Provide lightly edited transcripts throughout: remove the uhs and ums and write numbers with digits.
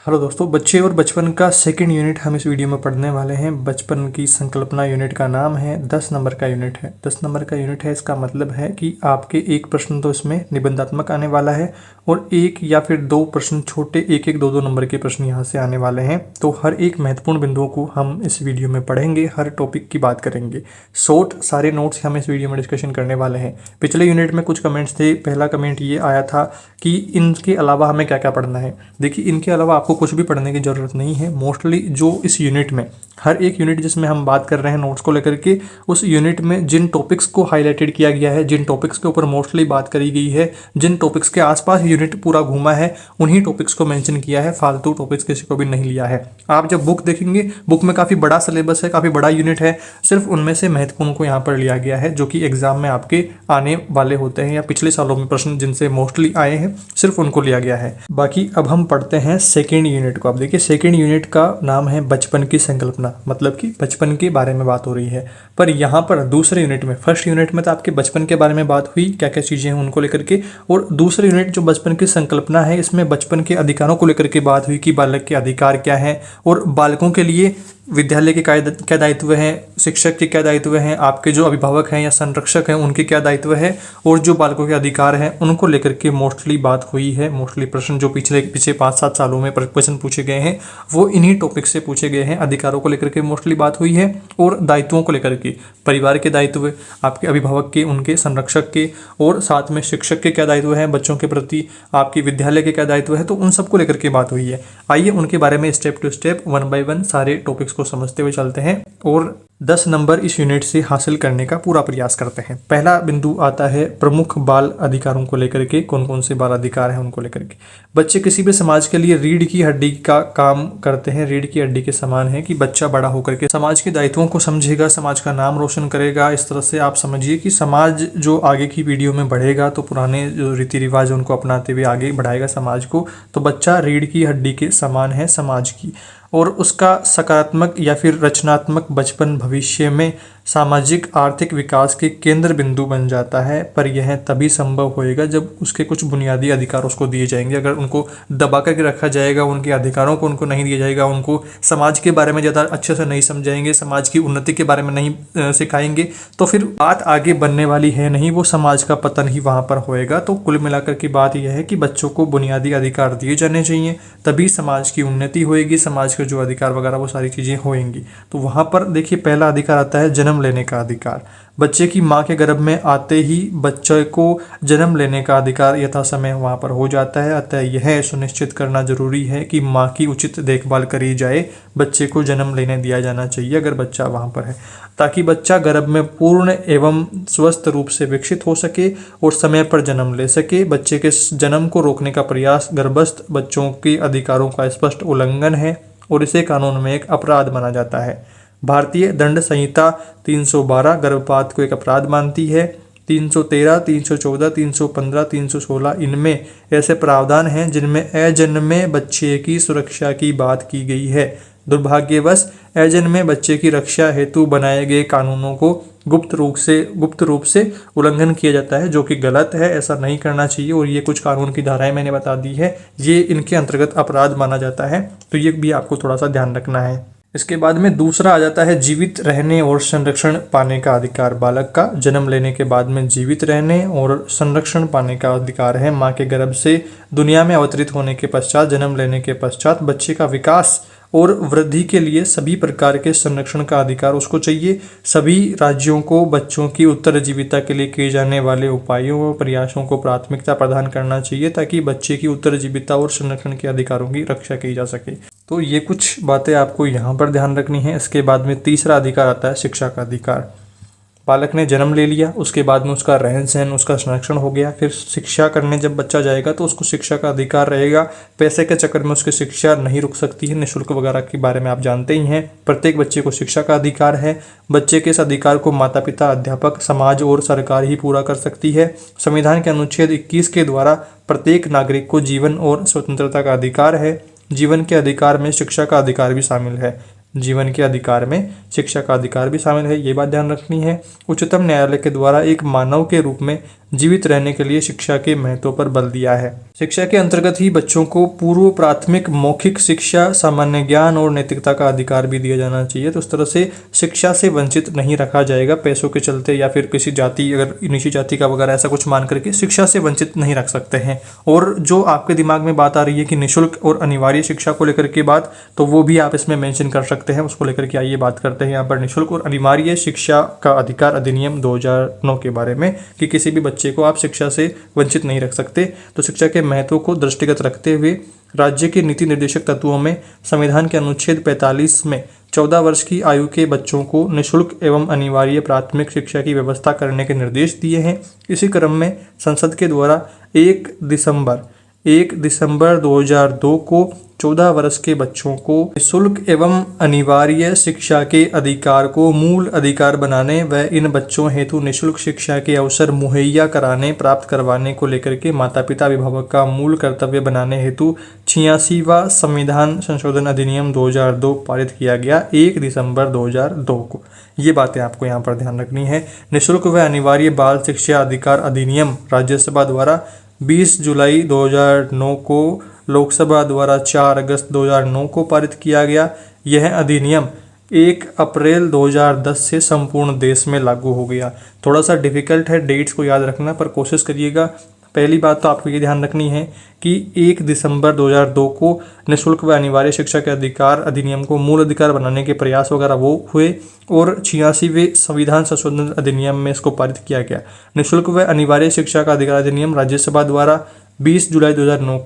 Hello दोस्तों, बच्चे और बचपन का सेकंड यूनिट हम इस वीडियो में पढ़ने वाले हैं। बचपन की संकल्पना यूनिट का नाम है, 10 नंबर का यूनिट है। 10 नंबर का यूनिट है, इसका मतलब है कि आपके एक प्रश्न तो इसमें निबंधात्मक आने वाला है और एक या फिर दो प्रश्न छोटे एक एक दो दो नंबर के प्रश्न यहाँ से आने वाले हैं। तो हर एक महत्वपूर्ण बिंदुओं को हम इस वीडियो में पढ़ेंगे, हर टॉपिक की बात करेंगे। शॉर्ट सारे नोट्स हम इस वीडियो में डिस्कशन करने वाले हैं। पिछले यूनिट में कुछ कमेंट्स थे। पहला कमेंट ये आया था कि इनके अलावा हमें क्या क्या पढ़ना है। देखिए, इनके अलावा आपको कुछ भी पढ़ने की ज़रूरत नहीं है। मोस्टली जो इस यूनिट में हर एक यूनिट जिसमें हम बात कर रहे हैं नोट्स को लेकर के, उस यूनिट में जिन टॉपिक्स को हाईलाइटेड किया गया है, जिन टॉपिक्स के ऊपर मोस्टली बात करी गई है, जिन टॉपिक्स के आसपास यूनिट पूरा घूमा है, उन्हीं टॉपिक्स को मेंशन किया है। फालतू टॉपिक्स किसी को भी नहीं लिया है। आप जब बुक देखेंगे, बुक में काफ़ी बड़ा सिलेबस है, काफ़ी बड़ा यूनिट है। सिर्फ उनमें से महत्वपूर्ण को यहाँ पर लिया गया है, जो कि एग्जाम में आपके आने वाले होते हैं या पिछले सालों में प्रश्न जिनसे मोस्टली आए हैं, सिर्फ उनको लिया गया है। बाकी अब हम पढ़ते हैं सेकेंड यूनिट को। अब देखिए, सेकेंड यूनिट का नाम है बचपन की संकल्पना, मतलब कि बचपन के बारे में बात हो रही है। पर यहाँ पर दूसरे यूनिट में, फर्स्ट यूनिट में तो आपके बचपन के बारे में बात हुई, क्या क्या चीज़ें हैं उनको लेकर के, और दूसरे यूनिट जो बचपन की संकल्पना है, इसमें बचपन के अधिकारों को लेकर के बात हुई कि बालक के अधिकार क्या हैं और बालकों के लिए विद्यालय के क्या दायित्व हैं, शिक्षक के क्या दायित्व हैं, आपके जो अभिभावक हैं या संरक्षक हैं उनके क्या दायित्व है, और जो बालकों के अधिकार हैं उनको लेकर के मोस्टली बात हुई है। मोस्टली प्रश्न जो पिछले 5-7 सालों में प्रश्न पूछे गए हैं वो इन्हीं टॉपिक से पूछे गए हैं। अधिकारों को लेकर के मोस्टली बात हुई है और दायित्वों को लेकर के, परिवार के दायित्व, आपके अभिभावक के, उनके संरक्षक के, और साथ में शिक्षक के क्या दायित्व हैं बच्चों के प्रति, आपकी विद्यालय के क्या दायित्व है, तो उन सबको लेकर के बात हुई है। आइए उनके बारे में स्टेप टू स्टेप 1 बाय 1 सारे टॉपिक्स को समझते हुए चलते हैं और 10 नंबर इस यूनिट से हासिल करने का पूरा प्रयास करते हैं। पहला बिंदु आता है प्रमुख बाल अधिकारों को लेकर के। कौन कौन से बाल अधिकार हैं उनको लेकर के। बच्चे किसी भी समाज के लिए रीढ़ की हड्डी का काम करते हैं। रीढ़ की हड्डी के समान है कि बच्चा बड़ा होकर के समाज के दायित्वों को समझेगा, समाज का नाम रोशन करेगा। इस तरह से आप समझिए कि समाज जो आगे की पीढ़ियों में बढ़ेगा तो पुराने जो रीति रिवाज उनको अपनाते हुए आगे बढ़ाएगा समाज को। तो बच्चा रीढ़ की हड्डी के समान है समाज की, और उसका सकारात्मक या फिर रचनात्मक बचपन भविष्य में सामाजिक आर्थिक विकास के केंद्र बिंदु बन जाता है। पर यह तभी संभव होएगा जब उसके कुछ बुनियादी अधिकार उसको दिए जाएंगे। अगर उनको दबा करके रखा जाएगा, उनके अधिकारों को उनको नहीं दिया जाएगा, उनको समाज के बारे में ज़्यादा अच्छे से नहीं समझाएंगे, समाज की उन्नति के बारे में नहीं सिखाएंगे, तो फिर बात आगे बनने वाली है नहीं, वो समाज का पतन ही वहाँ पर होएगा। तो कुल मिलाकर की बात यह है कि बच्चों को बुनियादी अधिकार दिए जाने चाहिए, तभी समाज की उन्नति होएगी, समाज के जो अधिकार वगैरह वो सारी चीज़ें होएंगी। तो वहाँ पर देखिए, पहला अधिकार आता है जन्म लेने का अधिकार। बच्चे की माँ के गर्भ में आते ही बच्चे को जन्म लेने का अधिकार यथा समय वहाँ पर हो जाता है। अतः यह सुनिश्चित करना जरूरी है कि माँ की उचित देखभाल करी जाए। बच्चे को जन्म लेने दिया जाना चाहिए अगर बच्चा वहाँ पर है, ताकि बच्चा गर्भ में पूर्ण एवं स्वस्थ रूप से विकसित हो सके और समय पर जन्म ले सके। बच्चे के जन्म को रोकने का प्रयास गर्भस्थ बच्चों के अधिकारों का स्पष्ट उल्लंघन है और इसे कानून में एक अपराध माना जाता है। भारतीय दंड संहिता 312 गर्भपात को एक अपराध मानती है। 313, 314, 315, 316 इनमें ऐसे प्रावधान हैं जिनमें अजन्मे बच्चे की सुरक्षा की बात की गई है। दुर्भाग्यवश अजन्मे बच्चे की रक्षा हेतु बनाए गए कानूनों को गुप्त रूप से उल्लंघन किया जाता है, जो कि गलत है। ऐसा नहीं करना चाहिए और ये कुछ कानून की धाराएं मैंने बता दी है, ये इनके अंतर्गत अपराध माना जाता है। तो ये भी आपको थोड़ा सा ध्यान रखना है। इसके बाद में दूसरा आ जाता है जीवित रहने और संरक्षण पाने का अधिकार। बालक का जन्म लेने के बाद में जीवित रहने और संरक्षण पाने का अधिकार है। माँ के गर्भ से दुनिया में अवतरित होने के पश्चात, जन्म लेने के पश्चात बच्चे का विकास और वृद्धि के लिए सभी प्रकार के संरक्षण का अधिकार उसको चाहिए। सभी राज्यों को बच्चों की उत्तरजीविता के लिए किए जाने वाले उपायों व प्रयासों को प्राथमिकता प्रदान करना चाहिए, ताकि बच्चे की उत्तरजीविता और संरक्षण के अधिकारों की रक्षा की जा सके। तो ये कुछ बातें आपको यहाँ पर ध्यान रखनी है। इसके बाद में तीसरा अधिकार आता है शिक्षा का अधिकार। बालक ने जन्म ले लिया, उसके बाद में उसका रहन सहन, उसका संरक्षण हो गया, फिर शिक्षा करने जब बच्चा जाएगा तो उसको शिक्षा का अधिकार रहेगा। पैसे के चक्कर में उसकी शिक्षा नहीं रुक सकती है। निःशुल्क वगैरह के बारे में आप जानते ही हैं। प्रत्येक बच्चे को शिक्षा का अधिकार है। बच्चे के इस अधिकार को माता पिता, अध्यापक, समाज और सरकार ही पूरा कर सकती है। संविधान के अनुच्छेद 21 के द्वारा प्रत्येक नागरिक को जीवन और स्वतंत्रता का अधिकार है। जीवन के अधिकार में शिक्षा का अधिकार भी शामिल है। जीवन के अधिकार में शिक्षा का अधिकार भी शामिल है, ये बात ध्यान रखनी है। उच्चतम न्यायालय के द्वारा एक मानव के रूप में जीवित रहने के लिए शिक्षा के महत्व पर बल दिया है। शिक्षा के अंतर्गत ही बच्चों को पूर्व प्राथमिक मौखिक शिक्षा, सामान्य ज्ञान और नैतिकता का अधिकार भी दिया जाना चाहिए। तो उस तरह से शिक्षा से वंचित नहीं रखा जाएगा पैसों के चलते, या फिर किसी जाति, अगर नीची जाति का वगैरह ऐसा कुछ मान करके शिक्षा से वंचित नहीं रख सकते हैं। और जो आपके दिमाग में बात आ रही है कि निःशुल्क और अनिवार्य शिक्षा को लेकर के बात, तो वो भी आप इसमें मेंशन कर सकते हैं। उसको लेकर के आइए बात करते हैं यहाँ पर निःशुल्क और अनिवार्य शिक्षा का अधिकार अधिनियम 2009 के बारे में, कि किसी भी बच्चे को आप शिक्षा से वंचित नहीं रख सकते। तो शिक्षा के महत्व को दृष्टिगत रखते हुए राज्य के नीति निर्देशक तत्वों में संविधान के अनुच्छेद 45 में 14 वर्ष की आयु के बच्चों को निःशुल्क एवं अनिवार्य प्राथमिक शिक्षा की व्यवस्था करने के निर्देश दिए हैं। इसी क्रम में संसद के द्वारा 1 दिसंबर 2002 को 14 वर्ष के बच्चों को निःशुल्क एवं अनिवार्य शिक्षा के अधिकार को मूल अधिकार बनाने व इन बच्चों हेतु निःशुल्क शिक्षा के अवसर मुहैया कराने प्राप्त करवाने को लेकर के माता पिता अभिभावक का मूल कर्तव्य बनाने हेतु 86वां संविधान संशोधन अधिनियम 2002 पारित किया गया 1 दिसंबर 2002 को। ये बातें आपको यहाँ पर ध्यान रखनी है। निःशुल्क व अनिवार्य बाल शिक्षा अधिकार अधिनियम राज्यसभा द्वारा 20 जुलाई 2009 को, लोकसभा द्वारा 4 अगस्त 2009 को पारित किया गया। यह अधिनियम 1 अप्रैल 2010 से संपूर्ण देश में लागू हो गया। थोड़ा सा डिफिकल्ट है डेट्स को याद रखना, पर कोशिश करिएगा। पहली बात तो आपको ये ध्यान रखनी है कि 1 दिसंबर 2002 को निःशुल्क व अनिवार्य शिक्षा के अधिकार अधिनियम को मूल अधिकार बनाने के प्रयास वगैरह वो हुए, और 86वें संविधान संशोधन अधिनियम में इसको पारित किया गया। निःशुल्क व अनिवार्य शिक्षा का अधिकार अधिनियम राज्यसभा द्वारा 20 जुलाई 2009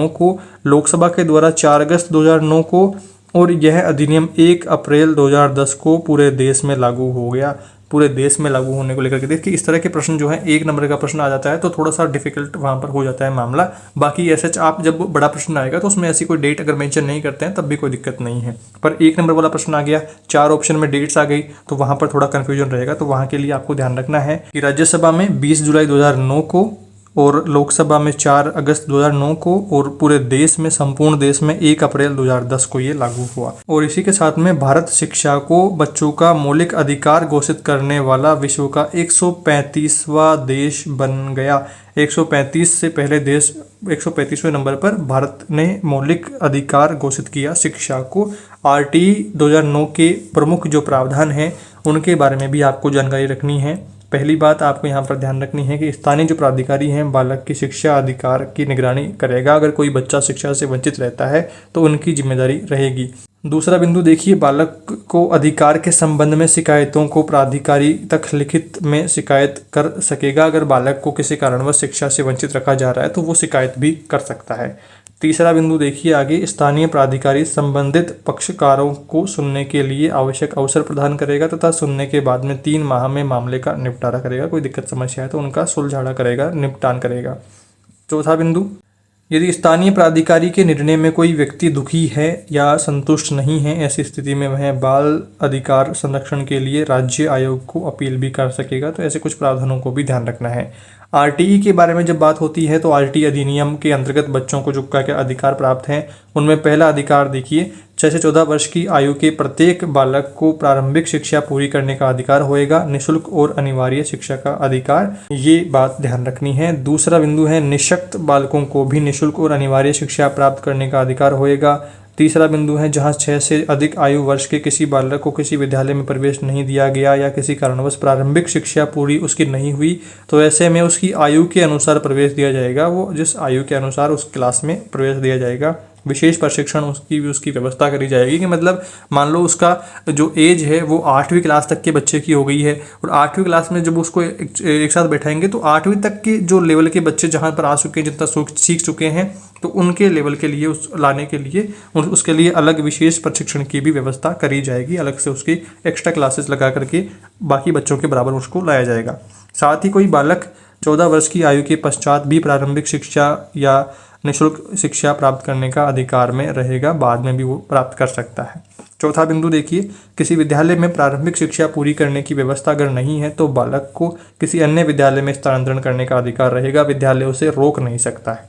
को, लोकसभा के द्वारा 4 अगस्त 2009 को, और यह अधिनियम 1 अप्रैल 2010 को पूरे देश में लागू हो गया। पूरे देश में लागू होने को लेकर के देखिए, इस तरह के प्रश्न जो है 1 नंबर का प्रश्न आ जाता है तो थोड़ा सा डिफिकल्ट वहाँ पर हो जाता है मामला। बाकी ऐसे आप जब बड़ा प्रश्न आएगा तो उसमें ऐसी कोई डेट अगर मेंशन नहीं करते हैं तब भी कोई दिक्कत नहीं है। पर 1 नंबर वाला प्रश्न आ गया, 4 ऑप्शन में डेट्स आ गई, तो वहाँ पर थोड़ा कन्फ्यूजन रहेगा। तो वहाँ के लिए आपको ध्यान रखना है कि राज्यसभा में 20 जुलाई 2009 को, और लोकसभा में 4 अगस्त 2009 को, और पूरे देश में, संपूर्ण देश में 1 अप्रैल 2010 को ये लागू हुआ। और इसी के साथ में भारत शिक्षा को बच्चों का मौलिक अधिकार घोषित करने वाला विश्व का 135वां देश बन गया। 135 से पहले देश 135वें नंबर पर भारत ने मौलिक अधिकार घोषित किया शिक्षा को। RTE 2009 के प्रमुख जो प्रावधान हैं उनके बारे में भी आपको जानकारी रखनी है। पहली बात आपको यहाँ पर ध्यान रखनी है कि स्थानीय जो प्राधिकारी हैं बालक की शिक्षा अधिकार की निगरानी करेगा। अगर कोई बच्चा शिक्षा से वंचित रहता है तो उनकी जिम्मेदारी रहेगी। दूसरा बिंदु देखिए, बालक को अधिकार के संबंध में शिकायतों को प्राधिकारी तक लिखित में शिकायत कर सकेगा। अगर बालक को किसी कारणवश शिक्षा से वंचित रखा जा रहा है तो वो शिकायत भी कर सकता है। तीसरा बिंदु देखिए आगे, स्थानीय प्राधिकारी संबंधित पक्षकारों को सुनने के लिए आवश्यक अवसर प्रदान करेगा तथा सुनने के बाद में 3 माह में मामले का निपटारा करेगा। कोई दिक्कत समस्या है तो उनका सुलझाड़ा करेगा, निपटान करेगा। चौथा बिंदु, यदि स्थानीय प्राधिकारी के निर्णय में कोई व्यक्ति दुखी है या संतुष्ट नहीं है, ऐसी स्थिति में वह बाल अधिकार संरक्षण के लिए राज्य आयोग को अपील भी कर सकेगा। तो ऐसे कुछ प्रावधानों को भी ध्यान रखना है। RTE के बारे में जब बात होती है तो RTE अधिनियम के अंतर्गत बच्चों को जो क्या अधिकार प्राप्त हैं उनमें पहला अधिकार देखिए, 6 से 14 वर्ष की आयु के प्रत्येक बालक को प्रारंभिक शिक्षा पूरी करने का अधिकार होएगा। निःशुल्क और अनिवार्य शिक्षा का अधिकार, ये बात ध्यान रखनी है। दूसरा बिंदु है, निःशक्त बालकों को भी निःशुल्क और अनिवार्य शिक्षा प्राप्त करने का अधिकार होएगा। तीसरा बिंदु है, जहां 6 से अधिक आयु वर्ष के किसी बालक को किसी विद्यालय में प्रवेश नहीं दिया गया या किसी कारणवश प्रारंभिक शिक्षा पूरी उसकी नहीं हुई तो ऐसे में उसकी आयु के अनुसार प्रवेश दिया जाएगा। वो जिस आयु के अनुसार उस क्लास में प्रवेश दिया जाएगा। विशेष प्रशिक्षण उसकी व्यवस्था करी जाएगी कि मतलब मान लो उसका जो एज है वो 8वीं क्लास तक के बच्चे की हो गई है और 8वीं क्लास में जब उसको एक साथ बैठाएंगे तो 8वीं तक के जो लेवल के बच्चे जहाँ पर आ चुके हैं, जितना सीख चुके हैं, तो उनके लेवल के लिए लाने के लिए उसके लिए अलग विशेष प्रशिक्षण की भी व्यवस्था करी जाएगी। अलग से उसकी एक्स्ट्रा क्लासेस लगा करके बाकी बच्चों के बराबर उसको लाया जाएगा। साथ ही कोई बालक 14 वर्ष की आयु के पश्चात भी प्रारंभिक शिक्षा या निःशुल्क शिक्षा प्राप्त करने का अधिकार में रहेगा, बाद में भी वो प्राप्त कर सकता है। चौथा बिंदु देखिए, किसी विद्यालय में प्रारंभिक शिक्षा पूरी करने की व्यवस्था अगर नहीं है तो बालक को किसी अन्य विद्यालय में स्थानांतरण करने का अधिकार रहेगा। विद्यालय उसे रोक नहीं सकता है।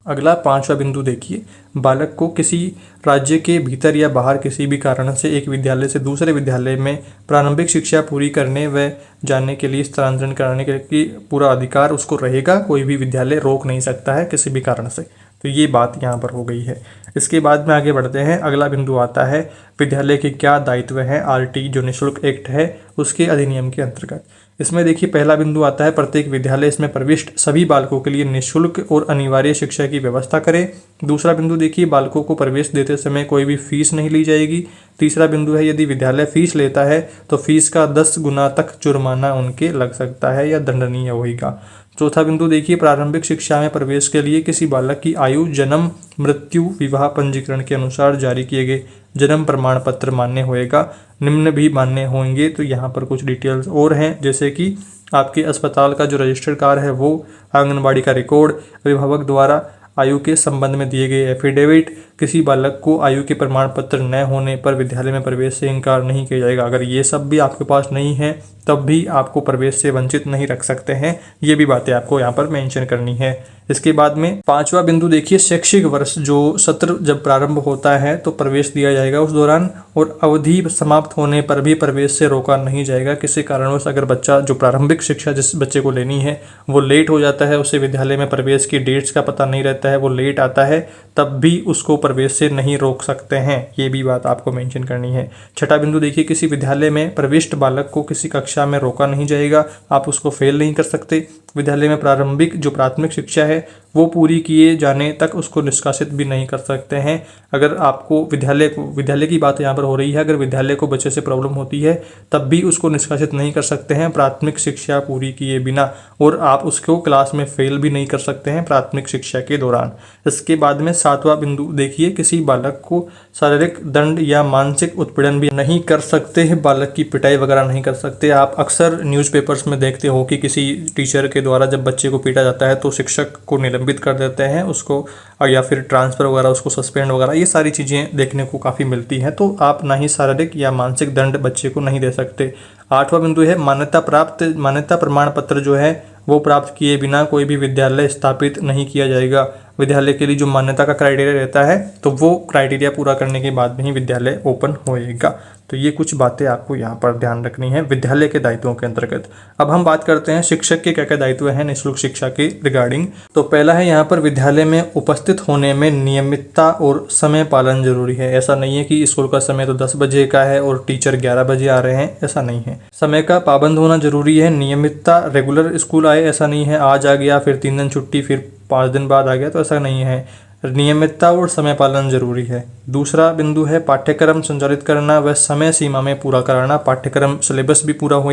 अगला 5वां बिंदु देखिए, बालक को किसी राज्य के भीतर या बाहर किसी भी कारण से एक विद्यालय से दूसरे विद्यालय में प्रारंभिक शिक्षा पूरी करने व जाने के लिए स्थानांतरण कराने के पूरा अधिकार उसको रहेगा। कोई भी विद्यालय रोक नहीं सकता है किसी भी कारण से। तो ये बात यहाँ पर हो गई है। इसके बाद में आगे बढ़ते हैं। अगला बिंदु आता है विद्यालय के क्या दायित्व हैं। आरटी जो निःशुल्क एक्ट है उसके अधिनियम के अंतर्गत। इसमें देखिए पहला बिंदु आता है प्रत्येक विद्यालय इसमें प्रविष्ट सभी बालकों के लिए निःशुल्क और अनिवार्य शिक्षा की व्यवस्था करे। दूसरा बिंदु देखिए बालकों को प्रवेश देते समय कोई भी फीस नहीं ली जाएगी। तीसरा बिंदु है यदि विद्यालय फीस लेता है तो फीस का 10 गुना तक जुर्माना उनके लग सकता है या दंडनीय होगा। चौथा बिंदु देखिए प्रारंभिक शिक्षा में प्रवेश के लिए किसी बालक की आयु जन्म मृत्यु विवाह पंजीकरण के अनुसार जारी किए गए जन्म प्रमाण पत्र मान्य होएगा। निम्न भी मान्य होंगे। तो यहाँ पर कुछ डिटेल्स और हैं, जैसे कि आपके अस्पताल का जो रजिस्टर्ड कार्ड है वो, आंगनबाड़ी का रिकॉर्ड, अभिभावक द्वारा आयु के संबंध में दिए गए एफिडेविट, किसी बालक को आयु के प्रमाण पत्र न होने पर विद्यालय में प्रवेश से इनकार नहीं किया जाएगा। अगर ये सब भी आपके पास नहीं है तब भी आपको प्रवेश से वंचित नहीं रख सकते हैं। ये भी बातें आपको यहाँ पर मेंशन करनी है। इसके बाद में 5वां बिंदु देखिए शैक्षिक वर्ष जो सत्र जब प्रारंभ होता है तो प्रवेश दिया जाएगा उस दौरान, और अवधि समाप्त होने पर भी प्रवेश से रोका नहीं जाएगा। किसी कारणवश अगर बच्चा जो प्रारंभिक शिक्षा जिस बच्चे को लेनी है वो लेट हो जाता है, उसे विद्यालय में प्रवेश की डेट्स का पता नहीं रहता है, वो लेट आता है, तब भी उसको प्रवेश से नहीं रोक सकते हैं। ये भी बात आपको मेंशन करनी है। छठा बिंदु देखिए किसी विद्यालय में प्रविष्ट बालक को किसी कक्षा में रोका नहीं जाएगा, आप उसको फेल नहीं कर सकते। विद्यालय में प्रारंभिक जो प्राथमिक शिक्षा है वो पूरी किए जाने तक उसको निष्कासित भी नहीं कर सकते हैं। अगर आपको विद्यालय की बात यहाँ पर हो रही है, अगर विद्यालय को बच्चे से प्रॉब्लम होती है तब भी उसको निष्कासित नहीं कर सकते हैं प्राथमिक शिक्षा पूरी किए बिना, और आप उसको क्लास में फेल भी नहीं कर सकते हैं प्राथमिक शिक्षा के दौरान। इसके बाद में 7वां बिंदु देखिए किसी बालक को शारीरिक दंड या मानसिक उत्पीड़न भी नहीं कर सकते हैं, बालक की पिटाई वगैरह नहीं कर सकते। आप अक्सर न्यूज़पेपर्स में देखते हो कि किसी टीचर के द्वारा जब बच्चे को पीटा जाता है तो शिक्षक को निलंबित कर देते हैं उसको, या फिर ट्रांसफ़र वगैरह, उसको सस्पेंड वगैरह, ये सारी चीज़ें देखने को काफ़ी मिलती हैं। तो आप ना ही शारीरिक या मानसिक दंड बच्चे को नहीं दे सकते। 8वां बिंदु है मान्यता प्रमाण पत्र जो है वो प्राप्त किए बिना कोई भी विद्यालय स्थापित नहीं किया जाएगा। विद्यालय के लिए जो मान्यता का क्राइटेरिया रहता है तो वो क्राइटेरिया पूरा करने के बाद में ही विद्यालय ओपन होएगा। तो ये कुछ बातें आपको यहाँ पर ध्यान रखनी है विद्यालय के दायित्वों के अंतर्गत। अब हम बात करते हैं शिक्षक के क्या क्या दायित्व हैं निःशुल्क शिक्षा के रिगार्डिंग। तो पहला है यहाँ पर विद्यालय में उपस्थित होने में नियमितता और समय पालन जरूरी है। ऐसा नहीं है कि स्कूल का समय तो 10 बजे का है और टीचर 11 बजे आ रहे हैं, ऐसा नहीं है। समय का पाबंद होना जरूरी है। नियमितता, रेगुलर स्कूल आए ऐसा नहीं है, आज आ गया फिर 3 दिन छुट्टी फिर 5 दिन बाद आ गया, तो ऐसा नहीं है। नियमितता और समय पालन जरूरी है। दूसरा बिंदु है पाठ्यक्रम संचालित करना व समय सीमा में पूरा कराना। पाठ्यक्रम सिलेबस भी पूरा हो।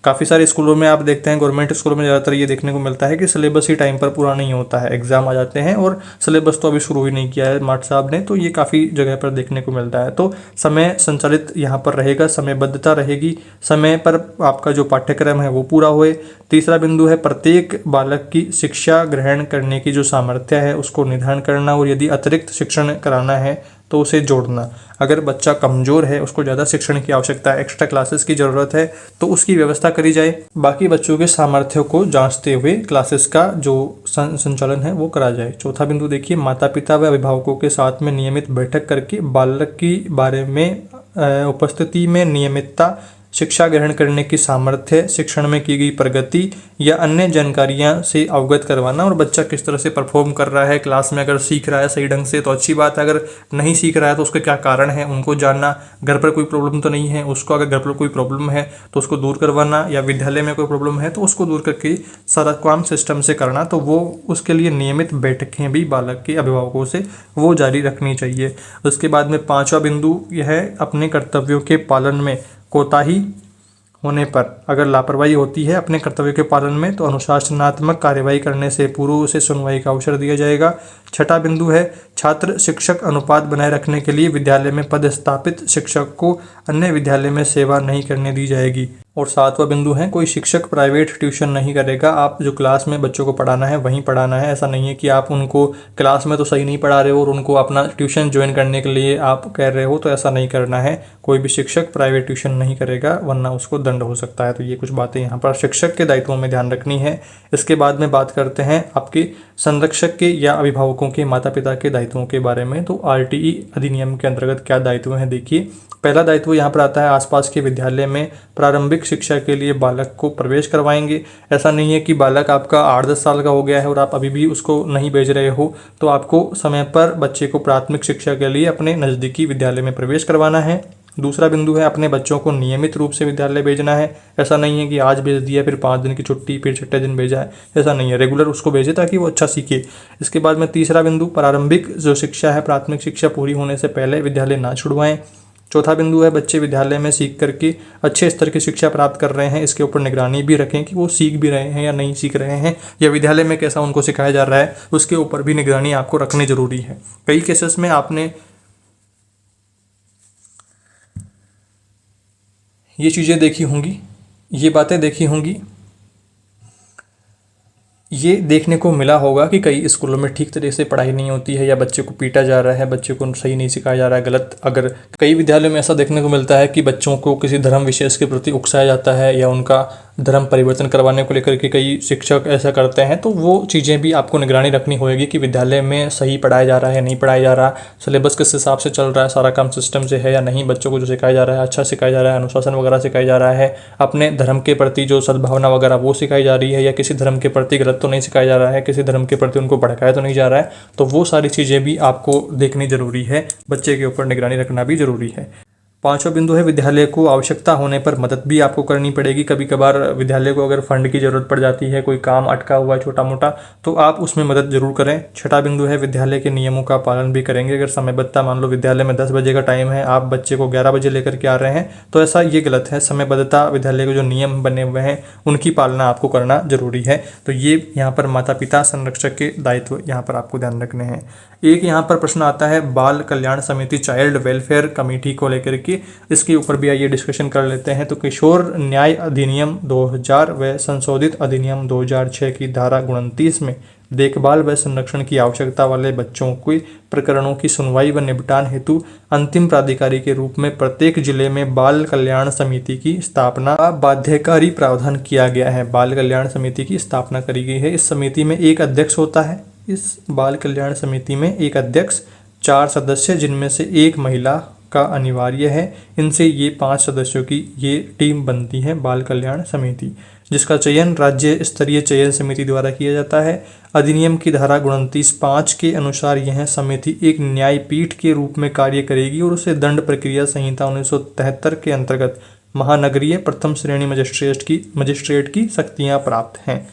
काफ़ी सारे स्कूलों में आप देखते हैं, गवर्नमेंट स्कूलों में ज़्यादातर ये देखने को मिलता है कि सिलेबस ही टाइम पर पूरा नहीं होता है, एग्जाम आ जाते हैं और सिलेबस तो अभी शुरू ही नहीं किया है मार्ट साहब ने, तो ये काफ़ी जगह पर देखने को मिलता है। तो समय संचालित यहाँ पर रहेगा, समयबद्धता रहेगी, समय पर आपका जो पाठ्यक्रम है वो पूरा होए। तीसरा बिंदु है प्रत्येक बालक की शिक्षा ग्रहण करने की जो सामर्थ्य है उसको निर्धारण करना, और यदि अतिरिक्त शिक्षण कराना है तो उसे जोड़ना। अगर बच्चा कमज़ोर है, उसको ज़्यादा शिक्षण की आवश्यकता है, एक्स्ट्रा क्लासेस की ज़रूरत है, तो उसकी व्यवस्था करी जाए। बाकी बच्चों के सामर्थ्य को जांचते हुए क्लासेस का जो संचालन है वो करा जाए। चौथा बिंदु देखिए माता पिता व अभिभावकों के साथ में नियमित बैठक करके बालक की बारे में उपस्थिति में नियमितता, शिक्षा ग्रहण करने की सामर्थ्य, शिक्षण में की गई प्रगति या अन्य जानकारियां से अवगत करवाना, और बच्चा किस तरह से परफॉर्म कर रहा है क्लास में। अगर सीख रहा है सही ढंग से तो अच्छी बात है, अगर नहीं सीख रहा है तो उसके क्या कारण है उनको जानना। घर पर कोई प्रॉब्लम तो नहीं है उसको, अगर घर पर कोई प्रॉब्लम है तो उसको दूर करवाना, या विद्यालय में कोई प्रॉब्लम है तो उसको दूर करके सारा काम सिस्टम से करना। तो वो उसके लिए नियमित बैठकें भी बालक के अभिभावकों से वो जारी रखनी चाहिए। उसके बाद में 5वां बिंदु यह है अपने कर्तव्यों के पालन में कोताही होने पर, अगर लापरवाही होती है अपने कर्तव्य के पालन में तो अनुशासनात्मक कार्यवाही करने से पूर्व उसे सुनवाई का अवसर दिया जाएगा। छठा बिंदु है छात्र शिक्षक अनुपात बनाए रखने के लिए विद्यालय में पदस्थापित शिक्षक को अन्य विद्यालय में सेवा नहीं करने दी जाएगी। और 7वां बिंदु है कोई शिक्षक प्राइवेट ट्यूशन नहीं करेगा। आप जो क्लास में बच्चों को पढ़ाना है वहीं पढ़ाना है। ऐसा नहीं है कि आप उनको क्लास में तो सही नहीं पढ़ा रहे हो और उनको अपना ट्यूशन ज्वाइन करने के लिए आप कह रहे हो, तो ऐसा नहीं करना है। कोई भी शिक्षक प्राइवेट ट्यूशन नहीं करेगा वरना उसको दंड हो सकता है। तो ये कुछ बातें यहाँ पर शिक्षक के दायित्वों में ध्यान रखनी है। इसके बाद में बात करते हैं आपकी संरक्षक के या अभिभावकों के माता पिता के दायित्वों के बारे में। तो आरटीई अधिनियम के अंतर्गत क्या दायित्व हैं देखिए। पहला दायित्व यहाँ पर आता है आसपास के विद्यालय में प्रारंभिक शिक्षा के लिए बालक को प्रवेश करवाएंगे। ऐसा नहीं है कि बालक आपका 8-10 साल का हो गया है और आप अभी भी उसको नहीं भेज रहे हो, तो आपको समय पर बच्चे को प्राथमिक शिक्षा के लिए अपने नज़दीकी विद्यालय में प्रवेश करवाना है। दूसरा बिंदु है अपने बच्चों को नियमित रूप से विद्यालय भेजना है। ऐसा नहीं है कि आज भेज दिया फिर 5 दिन की छुट्टी फिर 6ठे दिन भेजा है, ऐसा नहीं है। रेगुलर उसको भेजे ताकि वो अच्छा सीखे। इसके बाद में तीसरा बिंदु, प्रारंभिक जो शिक्षा है प्राथमिक शिक्षा पूरी होने से पहले विद्यालय ना छुड़वाएं। चौथा बिंदु है बच्चे विद्यालय में सीख करके अच्छे स्तर की शिक्षा प्राप्त कर रहे हैं, इसके ऊपर निगरानी भी रखें कि वो सीख भी रहे हैं या नहीं सीख रहे हैं, या विद्यालय में कैसा उनको सिखाया जा रहा है उसके ऊपर भी निगरानी आपको रखनी जरूरी है। कई केसेस में आपने ये चीज़ें देखी होंगी, ये बातें देखी होंगी, ये देखने को मिला होगा कि कई स्कूलों में ठीक तरीके से पढ़ाई नहीं होती है, या बच्चे को पीटा जा रहा है, बच्चे को सही नहीं सिखाया जा रहा है, गलत। अगर कई विद्यालयों में ऐसा देखने को मिलता है कि बच्चों को किसी धर्म विशेष के प्रति उकसाया जाता है, या उनका धर्म परिवर्तन करवाने को लेकर के कई शिक्षक ऐसा करते हैं, तो वो चीज़ें भी आपको निगरानी रखनी होगी कि विद्यालय में सही पढ़ाया जा रहा है नहीं पढ़ाया जा रहा, सिलेबस किस हिसाब से चल रहा है, सारा काम सिस्टम से है या नहीं, बच्चों को जो सिखाया जा रहा है अच्छा सिखाया जा रहा है, अनुशासन वगैरह सिखाया जा रहा है, अपने धर्म के प्रति जो सद्भावना वगैरह वो सिखाई जा रही है, या किसी धर्म के प्रति गलत तो नहीं सिखाया जा रहा है, किसी धर्म के प्रति उनको भड़काया तो नहीं जा रहा है। तो वो सारी चीज़ें भी आपको देखनी जरूरी है, बच्चे के ऊपर निगरानी रखना भी जरूरी है। पांचवा बिंदु है विद्यालय को आवश्यकता होने पर मदद भी आपको करनी पड़ेगी। कभी कभार विद्यालय को अगर फंड की जरूरत पड़ जाती है, कोई काम अटका हुआ है छोटा मोटा, तो आप उसमें मदद जरूर करें। छठा बिंदु है विद्यालय के नियमों का पालन भी करेंगे। अगर समयबद्धता, मान लो विद्यालय में 10 बजे का टाइम है, आप बच्चे को 11 बजे लेकर के आ रहे हैं, तो ऐसा ये गलत है। समयबद्धता, विद्यालय के जो नियम बने हुए हैं उनकी पालना आपको करना जरूरी है। तो ये यहाँ पर माता पिता संरक्षक के दायित्व यहाँ पर आपको ध्यान रखने हैं। एक यहाँ पर प्रश्न आता है बाल कल्याण समिति, चाइल्ड वेलफेयर कमेटी को लेकर के, इसके ऊपर भी आइए डिस्कशन कर लेते हैं। तो किशोर न्याय अधिनियम 2000 व संशोधित अधिनियम 2006 की धारा 29 में देखभाल व संरक्षण की आवश्यकता वाले बच्चों के प्रकरणों की सुनवाई व निपटान हेतु अंतिम प्राधिकारी के रूप में प्रत्येक जिले में बाल कल्याण समिति की स्थापना का बाध्यकारी प्रावधान किया गया है। बाल कल्याण समिति की स्थापना करी गई है। इस समिति में एक अध्यक्ष होता है। इस बाल कल्याण समिति में एक अध्यक्ष, 4 सदस्य जिनमें से एक महिला का अनिवार्य है। इनसे ये 5 सदस्यों की ये टीम बनती है बाल कल्याण समिति, जिसका चयन राज्य स्तरीय चयन समिति द्वारा किया जाता है। अधिनियम की धारा 29(5) के अनुसार यह समिति एक न्यायपीठ के रूप में कार्य करेगी और उसे दंड प्रक्रिया संहिता 1973 के अंतर्गत महानगरीय प्रथम श्रेणी मजिस्ट्रेट की शक्तियाँ प्राप्त हैं।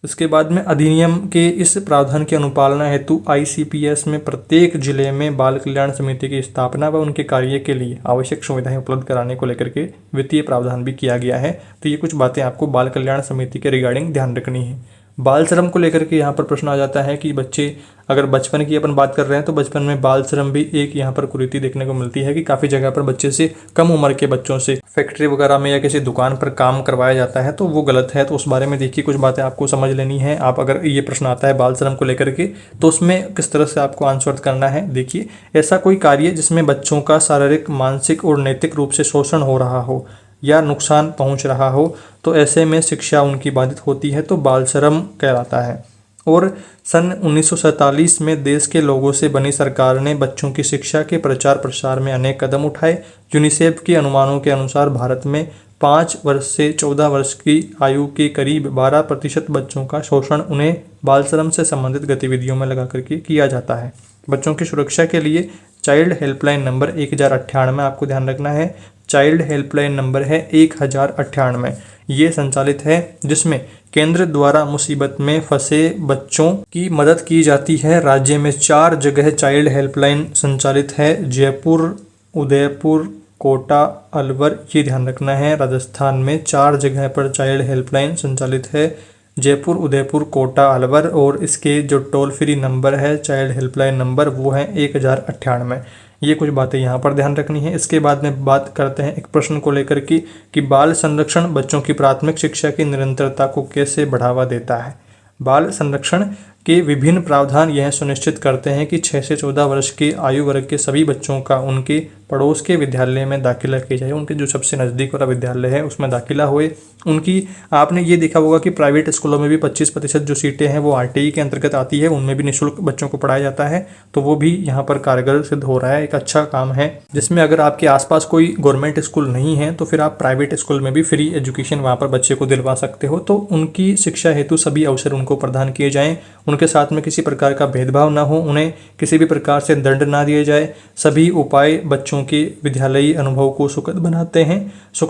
इसके बाद में अधिनियम के इस प्रावधान की अनुपालना हेतु ICPS में प्रत्येक जिले में बाल कल्याण समिति की स्थापना व उनके कार्य के लिए आवश्यक सुविधाएं उपलब्ध कराने को लेकर के वित्तीय प्रावधान भी किया गया है। तो ये कुछ बातें आपको बाल कल्याण समिति के रिगार्डिंग ध्यान रखनी है। बाल श्रम को लेकर के यहाँ पर प्रश्न आ जाता है कि बच्चे, अगर बचपन की अपन बात कर रहे हैं तो बचपन में बाल श्रम भी एक यहाँ पर कुरीति देखने को मिलती है कि काफ़ी जगह पर बच्चे से, कम उम्र के बच्चों से फैक्ट्री वगैरह में या किसी दुकान पर काम करवाया जाता है, तो वो गलत है। तो उस बारे में देखिए कुछ बातें आपको समझ लेनी है। आप अगर ये प्रश्न आता है बाल श्रम को लेकर के तो उसमें किस तरह से आपको आंसर करना है। देखिए, ऐसा कोई कार्य जिसमें बच्चों का शारीरिक, मानसिक और नैतिक रूप से शोषण हो रहा हो या नुकसान पहुंच रहा हो, तो ऐसे में शिक्षा उनकी बाधित होती है, तो बाल श्रम कहलाता है। और सन 1947 में देश के लोगों से बनी सरकार ने बच्चों की शिक्षा के प्रचार प्रसार में अनेक कदम उठाए। यूनिसेफ के अनुमानों के अनुसार भारत में 5 वर्ष से 14 वर्ष की आयु के करीब 12% बच्चों का शोषण उन्हें बाल श्रम से संबंधित गतिविधियों में लगा करके किया जाता है। बच्चों की सुरक्षा के लिए चाइल्ड हेल्पलाइन नंबर 1098 आपको ध्यान रखना है। चाइल्ड हेल्पलाइन नंबर है 1098, ये संचालित है, जिसमें केंद्र द्वारा मुसीबत में फंसे बच्चों की मदद की जाती है। राज्य में 4 जगह चाइल्ड हेल्पलाइन संचालित है, जयपुर, उदयपुर, कोटा, अलवर, ये ध्यान रखना है। राजस्थान में 4 जगह पर चाइल्ड हेल्पलाइन संचालित है, जयपुर, उदयपुर, कोटा, अलवर, और इसके जो टोल फ्री नंबर है चाइल्ड हेल्पलाइन नंबर वो है 1098। ये कुछ बातें यहाँ पर ध्यान रखनी है। इसके बाद में बात करते हैं एक प्रश्न को लेकर कि बाल संरक्षण बच्चों की प्राथमिक शिक्षा की निरंतरता को कैसे बढ़ावा देता है। बाल संरक्षण के विभिन्न प्रावधान यह सुनिश्चित करते हैं कि 6 से 14 वर्ष के आयु वर्ग के सभी बच्चों का उनके पड़ोस के विद्यालय में दाखिला किया जाए। उनके जो सबसे नज़दीक वाला विद्यालय है उसमें दाखिला हुए। उनकी आपने ये देखा होगा कि प्राइवेट स्कूलों में भी 25% जो सीटें हैं वो आरटीई के अंतर्गत आती है, उनमें भी निःशुल्क बच्चों को पढ़ाया जाता है। तो वो भी यहाँ पर कारगर सिद्ध हो रहा है, एक अच्छा काम है। जिसमें अगर आपके आसपास कोई गवर्नमेंट स्कूल नहीं है तो फिर आप प्राइवेट स्कूल में भी फ्री एजुकेशन वहाँ पर बच्चे को दिलवा सकते हो। तो उनकी शिक्षा हेतु सभी अवसर उनको प्रदान किए जाएँ, उनके साथ में किसी प्रकार का भेदभाव ना हो, उन्हें किसी भी प्रकार से दंड ना दिए जाए। सभी उपाय बच्चों के विद्यालयी अनुभव को सुखद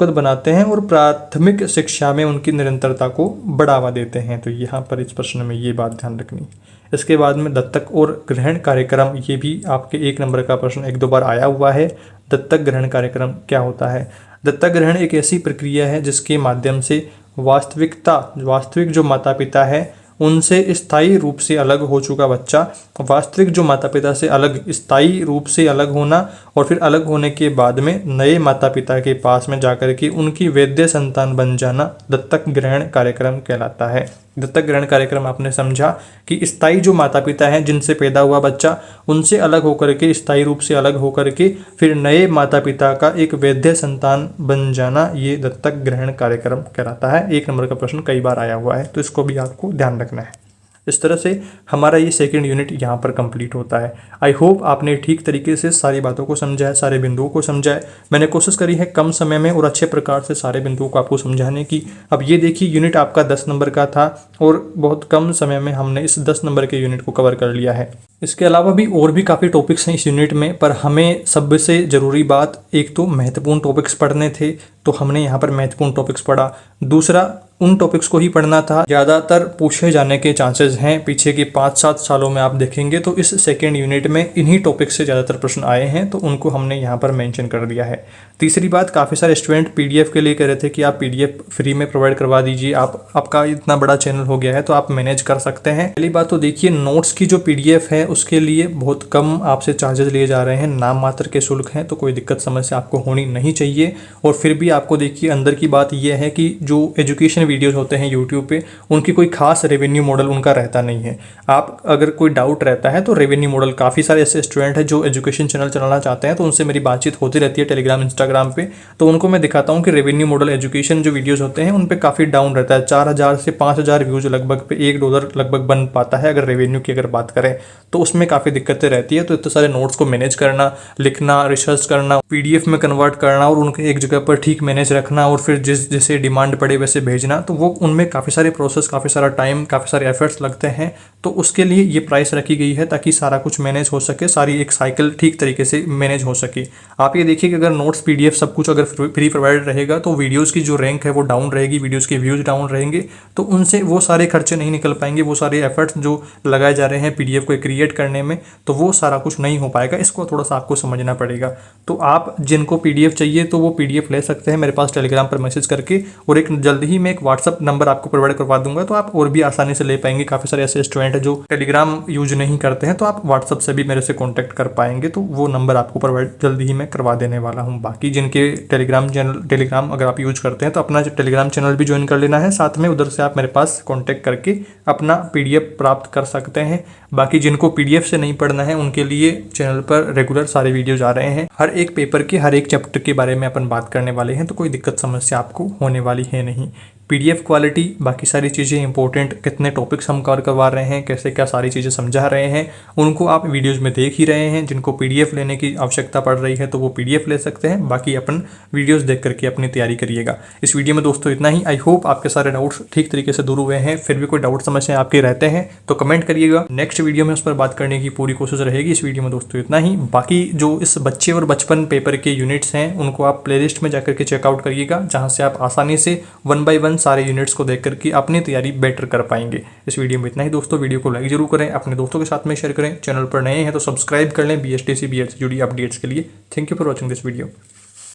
बनाते हैं और प्राथमिक शिक्षा में उनकी निरंतरता को बढ़ावा देते हैं। तो यहाँ पर इस प्रश्न में ये बात ध्यान रखनी। इसके बाद में दत्तक और ग्रहण कार्यक्रम, ये भी आपके 1 नंबर का प्रश्न 1-2 बार आया हुआ है। दत्तक ग्रहण कार्यक्रम क्या होता है? दत्तक ग्रहण एक ऐसी प्रक्रिया है जिसके माध्यम से वास्तविक जो माता पिता है उनसे स्थायी रूप से अलग हो चुका बच्चा, वास्तविक जो माता पिता से अलग स्थायी रूप से अलग होना और फिर अलग होने के बाद में नए माता पिता के पास में जाकर के उनकी वैध संतान बन जाना दत्तक ग्रहण कार्यक्रम कहलाता है। दत्तक ग्रहण कार्यक्रम आपने समझा कि स्थायी जो माता पिता हैं जिनसे पैदा हुआ बच्चा, उनसे अलग होकर के, स्थायी रूप से अलग होकर के फिर नए माता पिता का एक वैध संतान बन जाना, ये दत्तक ग्रहण कार्यक्रम कहलाता है। 1 नंबर का प्रश्न कई बार आया हुआ है, तो इसको भी आपको ध्यान रखना है। इस तरह से हमारा ये सेकंड यूनिट यहाँ पर कंप्लीट होता है। आई होप आपने ठीक तरीके से सारी बातों को समझा है, सारे बिंदुओं को समझा है। मैंने कोशिश करी है कम समय में और अच्छे प्रकार से सारे बिंदुओं को आपको समझाने की। अब ये देखिए यूनिट आपका 10 नंबर का था और बहुत कम समय में हमने इस 10 नंबर के यूनिट को कवर कर लिया है। इसके अलावा भी और भी काफ़ी टॉपिक्स हैं इस यूनिट में, पर हमें सबसे ज़रूरी बात, एक तो महत्वपूर्ण टॉपिक्स पढ़ने थे तो हमने यहाँ पर महत्वपूर्ण टॉपिक्स पढ़ा। दूसरा, उन टॉपिक्स को ही पढ़ना था ज़्यादातर पूछे जाने के चांसेस हैं। पीछे के 5-7 सालों में आप देखेंगे तो इस सेकेंड यूनिट में इन्हीं टॉपिक्स से ज़्यादातर प्रश्न आए हैं, तो उनको हमने यहाँ पर मेंशन कर दिया है। तीसरी बात, काफ़ी सारे स्टूडेंट पीडीएफ के लिए कह रहे थे कि आप पीडीएफ फ्री में प्रोवाइड करवा दीजिए, आपका इतना बड़ा चैनल हो गया है तो आप मैनेज कर सकते हैं। पहली बात तो देखिए, नोट्स की जो पीडीएफ है उसके लिए बहुत कम आपसे चार्जेस लिए जा रहे हैं, नाम मात्र के शुल्क हैं, तो कोई दिक्कत समस्या आपको होनी नहीं चाहिए। और फिर भी आपको देखिए अंदर की बात यह है कि जो एजुकेशन वीडियोज़ होते हैं यूट्यूब पे, उनकी कोई खास रेवेन्यू मॉडल उनका रहता नहीं है। आप अगर कोई डाउट रहता है तो रेवेन्यू मॉडल, काफ़ी सारे ऐसे स्टूडेंट हैं जो एजुकेशन चैनल चलाना चाहते हैं, तो उनसे मेरी बातचीत होती रहती है टेलीग्राम इंस्टाग्राम पे, तो उनको मैं दिखाता हूँ कि रेवेन्यू मॉडल एजुकेशन जो वीडियोस होते हैं उन पे काफ़ी डाउन रहता है। 4000 से 5000 व्यूज लगभग पे $1 लगभग बन पाता है अगर रेवेन्यू की अगर बात करें, तो उसमें काफ़ी दिक्कतें रहती है। तो इतने सारे नोट्स को मैनेज करना, लिखना, रिसर्च करना, पीडीएफ में कन्वर्ट करना और उनके एक जगह पर ठीक मैनेज रखना और फिर जैसे डिमांड पड़े वैसे भेजना, तो वो उनमें काफ़ी सारे प्रोसेस, काफ़ी सारा टाइम, काफ़ी सारे एफर्ट्स लगते हैं। तो उसके लिए ये प्राइस रखी गई है ताकि सारा कुछ मैनेज हो सके, सारी एक साइकिल ठीक तरीके से मैनेज हो सके। आप ये देखिए कि अगर नोट्स, पीडीएफ सब कुछ अगर फ्री प्रोवाइड रहेगा तो वीडियोस की जो रैंक है वो डाउन रहेगी, वीडियोस के व्यूज़ डाउन रहेंगे, तो उनसे वो सारे खर्चे नहीं निकल पाएंगे, वो सारे एफर्ट्स जो लगाए जा रहे हैं पीडीएफ को क्रिएट करने में, तो वो सारा कुछ नहीं हो पाएगा। इसको थोड़ा सा आपको समझना पड़ेगा। तो आप जिनको पीडीएफ चाहिए तो वो पीडीएफ ले सकते हैं मेरे पास टेलीग्राम पर मैसेज करके, और एक जल्द ही मैं एक व्हाट्सअप नंबर आपको प्रोवाइड करवा दूंगा, तो आप और भी आसानी से ले पाएंगे। काफ़ी सारे ऐसे स्टूडेंट हैं जो टेलीग्राम यूज नहीं करते हैं, तो आप व्हाट्सअप से भी मेरे से कॉन्टैक्ट कर पाएंगे, तो वो नंबर आपको प्रोवाइड जल्दी ही मैं करवा देने वाला हूँ। बाकी जिनके टेलीग्राम अगर आप यूज करते हैं तो अपना टेलीग्राम चैनल भी ज्वाइन कर लेना है, साथ में उधर से आप मेरे पास कॉन्टैक्ट करके अपना पीडीएफ प्राप्त कर सकते हैं। बाकी जिनको पीडीएफ से नहीं पढ़ना है उनके लिए चैनल पर रेगुलर सारे वीडियोज आ रहे हैं, हर एक पेपर के हर एक चैप्टर के बारे में अपन बात करने वाले हैं, तो कोई दिक्कत समस्या आपको होने वाली है नहीं। पीडीएफ क्वालिटी, बाकी सारी चीज़ें इंपॉर्टेंट, कितने टॉपिक्स हम कवर करवा रहे हैं, कैसे क्या सारी चीज़ें समझा रहे हैं, उनको आप वीडियोस में देख ही रहे हैं। जिनको पीडीएफ लेने की आवश्यकता पड़ रही है तो वो पीडीएफ ले सकते हैं, बाकी अपन वीडियोस देख करके अपनी तैयारी करिएगा। इस वीडियो में दोस्तों इतना ही। आई होप आपके सारे डाउट्स ठीक तरीके से दूर हुए हैं। फिर भी कोई डाउट समस्या आपके रहते हैं तो कमेंट करिएगा, नेक्स्ट वीडियो में उस पर बात करने की पूरी कोशिश रहेगी। इस वीडियो में दोस्तों इतना ही। बाकी जो इस बच्चे और बचपन पेपर के यूनिट्स हैं उनको आप प्लेलिस्ट में जाकर के चेकआउट करिएगा, जहाँ से आप आसानी से 1 by 1 सारे यूनिट्स को देख करके अपनी तैयारी बेटर कर पाएंगे। इस वीडियो में इतना ही दोस्तों। वीडियो को लाइक जरूर करें, अपने दोस्तों के साथ में शेयर करें। चैनल पर नए हैं तो सब्सक्राइब कर लें BSTC BHUD अपडेट्स के लिए। Thank you for watching this video.